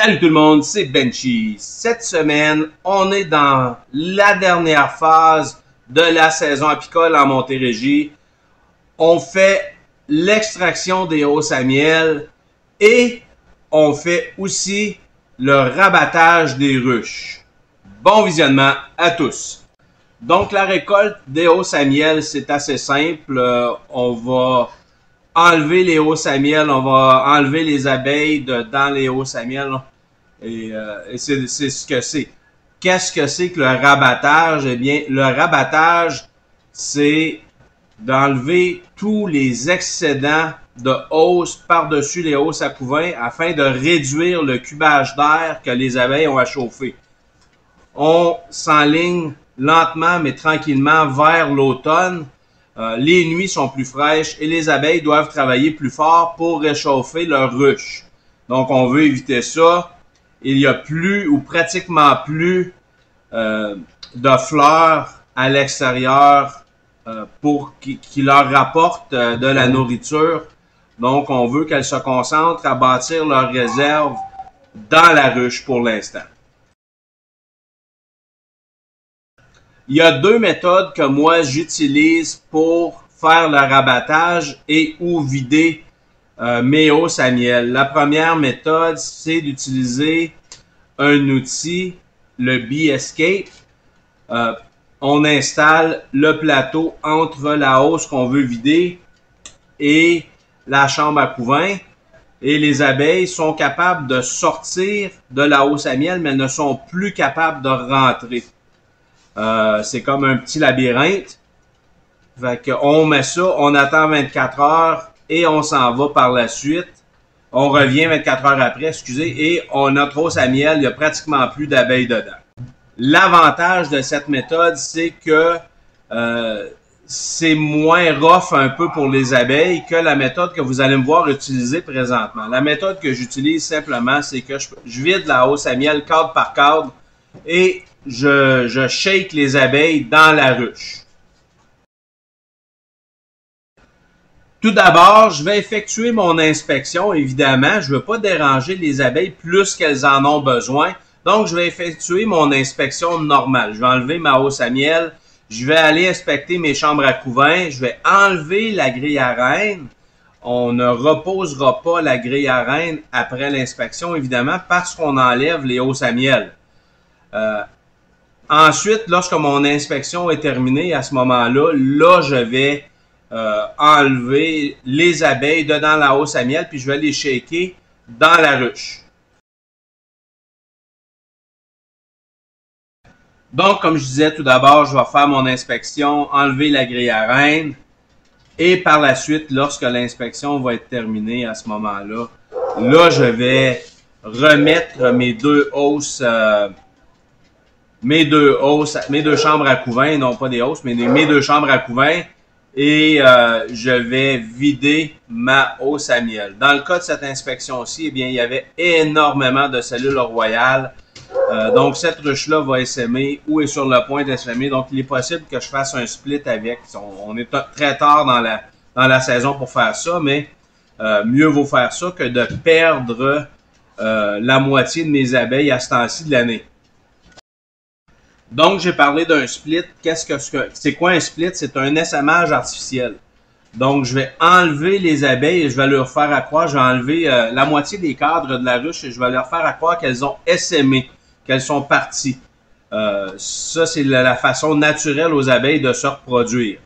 Salut tout le monde, c'est Benchy. Cette semaine, on est dans la dernière phase de la saison apicole en Montérégie. On fait l'extraction des hausses à miel et on fait aussi le rabattage des ruches. Bon visionnement à tous. Donc la récolte des hausses à miel, c'est assez simple. On va enlever les hausses à miel, on va enlever les abeilles dans les hausses à miel. Et c'est ce que c'est. Qu'est-ce que c'est que le rabattage? Eh bien, le rabattage, c'est d'enlever tous les excédents de hausse par-dessus les hausses à couvain afin de réduire le cubage d'air que les abeilles ont à chauffer. On s'enligne lentement mais tranquillement vers l'automne. Les nuits sont plus fraîches et les abeilles doivent travailler plus fort pour réchauffer leur ruche. Donc, on veut éviter ça. Il n'y a plus ou pratiquement plus de fleurs à l'extérieur pour qui leur rapportent de la nourriture. Donc, on veut qu'elles se concentrent à bâtir leurs réserves dans la ruche pour l'instant. Il y a deux méthodes que moi j'utilise pour faire le rabattage et ou vider mes hausses à miel. La première méthode, c'est d'utiliser un outil, le Bee Escape. On installe le plateau entre la hausse qu'on veut vider et la chambre à couvain. Et les abeilles sont capables de sortir de la hausse à miel, mais elles ne sont plus capables de rentrer. C'est comme un petit labyrinthe. Fait qu'on met ça, on attend 24 heures et on s'en va par la suite. On revient 24 heures après, excusez, et notre hausse à miel, il n'y a pratiquement plus d'abeilles dedans. L'avantage de cette méthode, c'est que c'est moins rough un peu pour les abeilles que la méthode que vous allez me voir utiliser présentement. La méthode que j'utilise simplement, c'est que je vide la hausse à miel cadre par cadre et je shake les abeilles dans la ruche. Tout d'abord, je vais effectuer mon inspection. Évidemment, je ne veux pas déranger les abeilles plus qu'elles en ont besoin. Donc, je vais effectuer mon inspection normale. Je vais enlever ma hausse à miel. Je vais aller inspecter mes chambres à couvain. Je vais enlever la grille à reine. On ne reposera pas la grille à reine après l'inspection, évidemment, parce qu'on enlève les hausses à miel. Ensuite, lorsque mon inspection est terminée, à ce moment-là, je vais enlever les abeilles dedans la hausse à miel, puis je vais les shaker dans la ruche. Donc, comme je disais tout d'abord, je vais faire mon inspection, enlever la grille à reine, et par la suite, lorsque l'inspection va être terminée à ce moment-là, je vais remettre mes deux hausses, mes deux chambres à couvain, non pas des hausses, mais mes deux chambres à couvain, et je vais vider ma hausse à miel. Dans le cas de cette inspection-ci, eh bien, il y avait énormément de cellules royales. Donc, cette ruche-là va essaimer ou est sur le point d'essaimer. Donc, il est possible que je fasse un split avec. On est très tard dans la saison pour faire ça, mais mieux vaut faire ça que de perdre la moitié de mes abeilles à ce temps-ci de l'année. Donc, j'ai parlé d'un split. C'est quoi un split? C'est un essaimage artificiel. Donc, je vais enlever les abeilles et je vais leur faire accroire. Je vais enlever la moitié des cadres de la ruche et je vais leur faire accroire qu'elles ont essaimé, qu'elles sont parties. Ça, c'est la façon naturelle aux abeilles de se reproduire.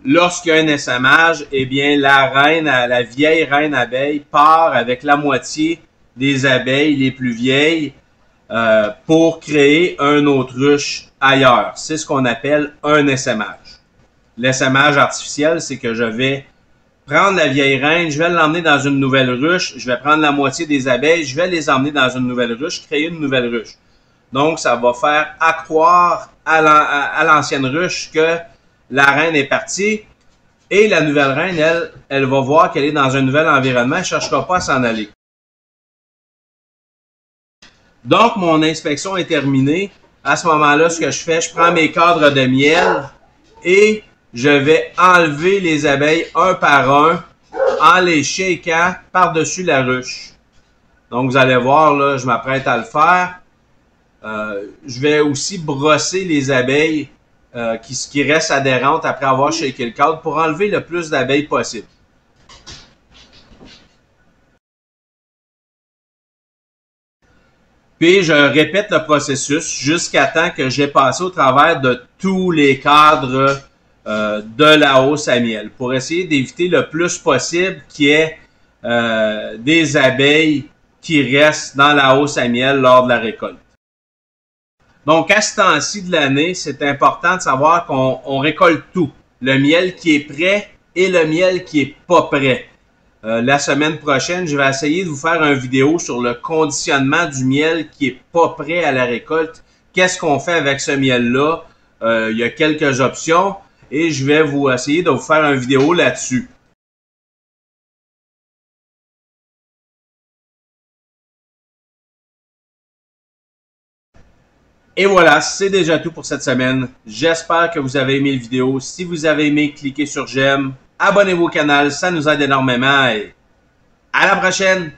Lorsqu'il y a un essaimage, eh bien, la vieille reine abeille part avec la moitié des abeilles les plus vieilles pour créer une autre ruche ailleurs. C'est ce qu'on appelle un essaimage. L'essaimage artificiel, c'est que je vais prendre la vieille reine, je vais l'emmener dans une nouvelle ruche, je vais prendre la moitié des abeilles, je vais les emmener dans une nouvelle ruche, créer une nouvelle ruche. Donc, ça va faire accroire à l'ancienne ruche que la reine est partie et la nouvelle reine, elle va voir qu'elle est dans un nouvel environnement, elle ne cherchera pas à s'en aller. Donc, mon inspection est terminée. À ce moment-là, ce que je fais, je prends mes cadres de miel et je vais enlever les abeilles un par un en les shakant par-dessus la ruche. Donc, vous allez voir, là, je m'apprête à le faire. Je vais aussi brosser les abeilles qui restent adhérentes après avoir shaké le cadre pour enlever le plus d'abeilles possible. Puis, je répète le processus jusqu'à temps que j'ai passé au travers de tous les cadres de la hausse à miel pour essayer d'éviter le plus possible qu'il y ait des abeilles qui restent dans la hausse à miel lors de la récolte. Donc, à ce temps-ci de l'année, c'est important de savoir qu'on récolte tout. Le miel qui est prêt et le miel qui est pas prêt. La semaine prochaine, je vais essayer de vous faire une vidéo sur le conditionnement du miel qui est pas prêt à la récolte. Qu'est-ce qu'on fait avec ce miel-là? Il y a quelques options et je vais essayer de vous faire une vidéo là-dessus. Et voilà, c'est déjà tout pour cette semaine. J'espère que vous avez aimé la vidéo. Si vous avez aimé, cliquez sur j'aime. Abonnez-vous au canal, ça nous aide énormément. Et à la prochaine!